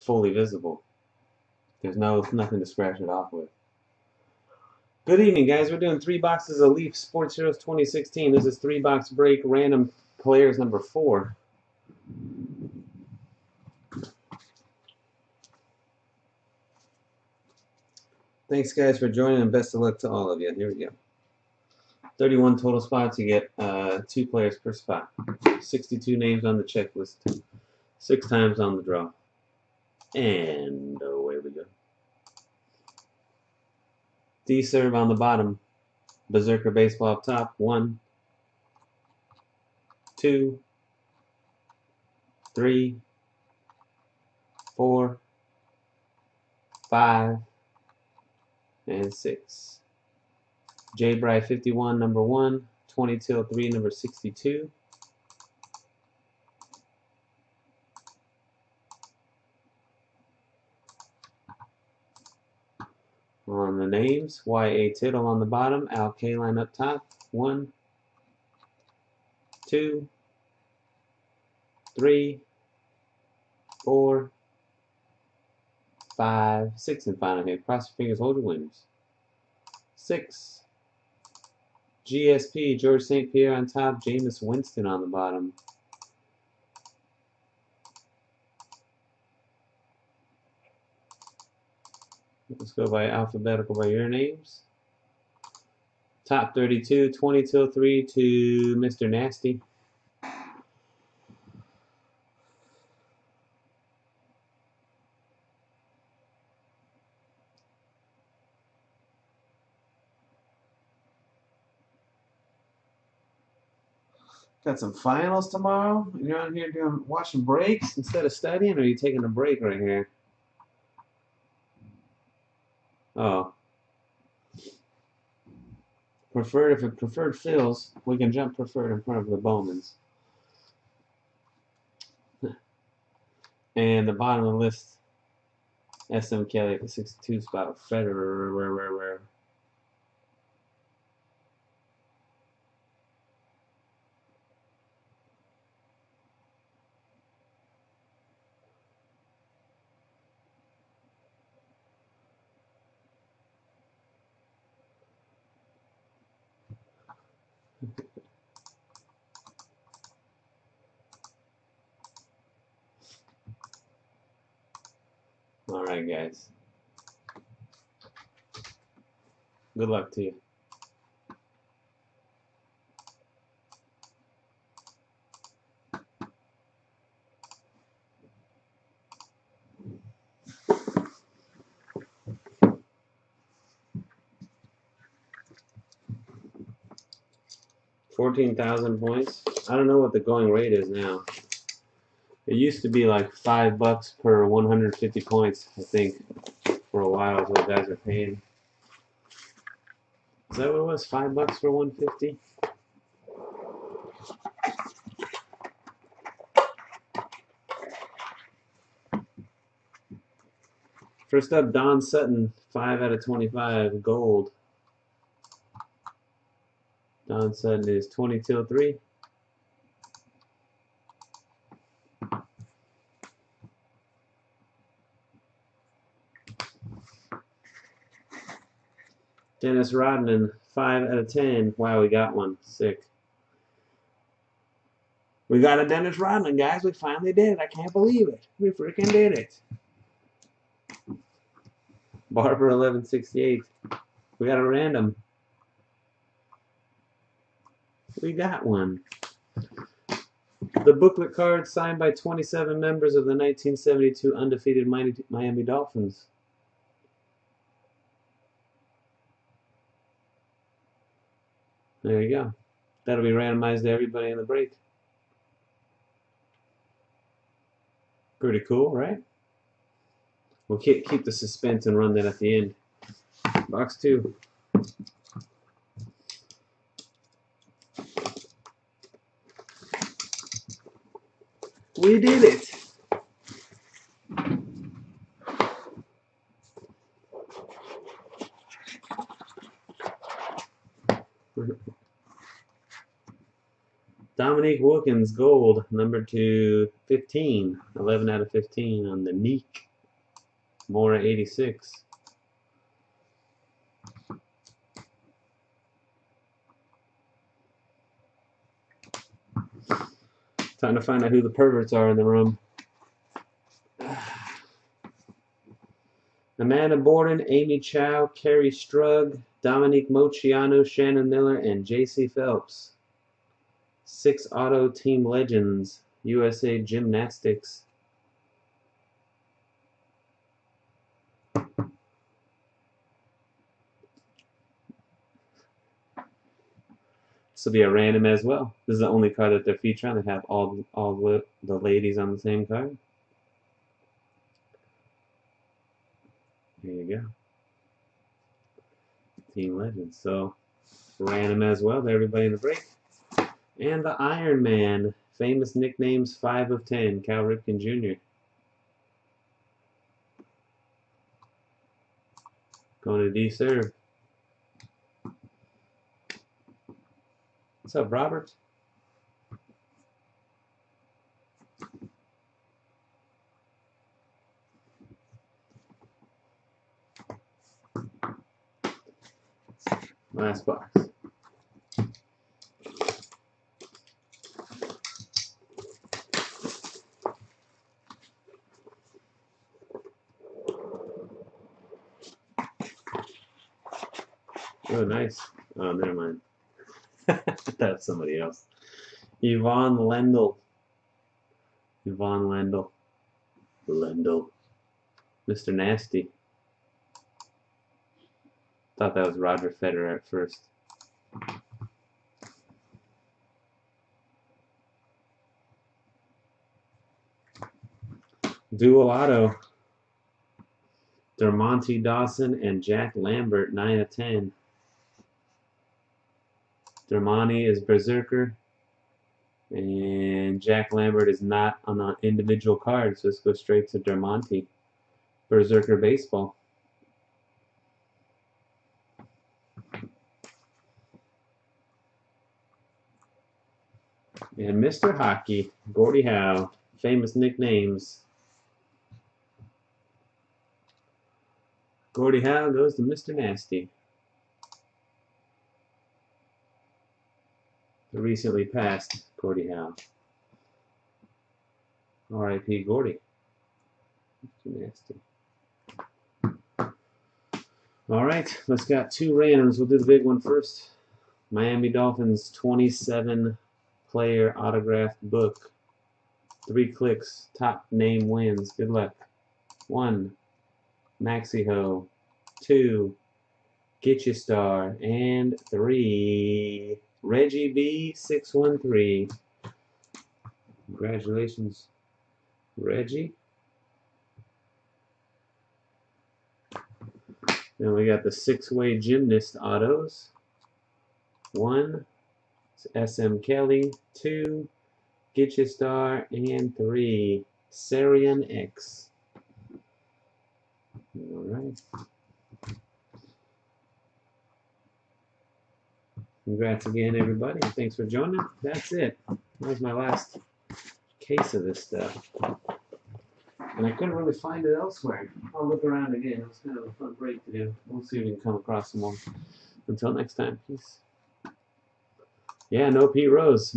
fully visible. There's nothing to scratch it off with. Good evening, guys. We're doing 3 boxes of Leaf Sports Heroes 2016. This is 3-box break random players number 4. Thanks, guys, for joining, and best of luck to all of you. Here we go. 31 total spots. You get 2 players per spot. 62 names on the checklist. 6 times on the draw. And away we go. D-Serve on the bottom. Berserker Baseball up top. 1, 2, 3, 4, 5, and 6. J. Bry 51, number 1. 20 till 3, number 62. On the names, Y.A. Tittle on the bottom, Al Kaline up top. 1, 2, 3, 4, 5, 6, and final hit. Cross your fingers, hold your winners. 6. GSP, George St. Pierre on top, Jameis Winston on the bottom. Let's go by alphabetical by your names. Top 32, 20 till 3 to Mr. Nasty. Got some finals tomorrow, and you're out here watching breaks instead of studying, or are you taking a break right here? Oh. Preferred, if it preferred fills, we can jump preferred in front of the Bowmans. And the bottom of the list, SM Kelly at the 62 spot, Federer. All right, guys. Good luck to you. $14,000 points. I don't know what the going rate is now. It used to be like $5 per 150 points, I think, for a while. Is what guys are paying. Is that what it was? $5 for 150? First up, Don Sutton, 5 out of 25, gold. Don Sutton is 20 till 3. Dennis Rodman, 5 out of 10. Wow, we got one. Sick. We got a Dennis Rodman, guys. We finally did it. I can't believe it. We freaking did it. Barber 1168. We got a random. We got one. The booklet card signed by 27 members of the 1972 undefeated Miami Dolphins. There you go. That'll be randomized to everybody in the break. Pretty cool, right? We'll keep the suspense and run that at the end. Box 2. We did it! Dominique Wilkins, gold, number 215, 11 out of 15 on the Neek Mora 86. Time to find out who the perverts are in the room. Amanda Borden, Amy Chow, Carrie Strug, Dominique Moceanu, Shannon Miller, and J.C. Phelps. 6 Auto Team Legends, USA Gymnastics. This will be a random as well. This is the only card that they're featuring that have all the ladies on the same card. There you go. Team Legends. So random as well to everybody in the break. And the Iron Man. Famous nicknames 5 of 10. Cal Ripken Jr. Going to D-Serve. What's up, Robert? Last box. Oh, nice. Oh, never mind. That's somebody else. Yvonne Lendl. Yvonne Lendl. Lendl. Mr. Nasty. Thought that was Roger Federer at first. Dual Auto. Dermontti Dawson and Jack Lambert, 9 of 10. Dermontti is Berserker. And Jack Lambert is not on an individual card, so let's go straight to Dermontti. Berserker Baseball. And Mr. Hockey, Gordie Howe. Famous nicknames. Gordie Howe goes to Mr. Nasty. The recently passed Gordie Howe. R.I.P. Gordie. Mr. Nasty. Alright, let's got 2 randoms. We'll do the big one first. Miami Dolphins 27 player autographed book. 3 clicks. Top name wins. Good luck. 1. Maxie Ho. 2. Get You Star. And 3. Reggie B 613. Congratulations, Reggie. Then we got the 6-way gymnast autos. 1. SM Kelly. 2. Get You Star. And 3. Sarian X. Alright. Congrats again, everybody. Thanks for joining. That's it. That was my last case of this stuff. And I couldn't really find it elsewhere. I'll look around again. It was kind of a fun break to do. We'll see if we can come across some more. Until next time, peace. Yeah, no Pete Rose.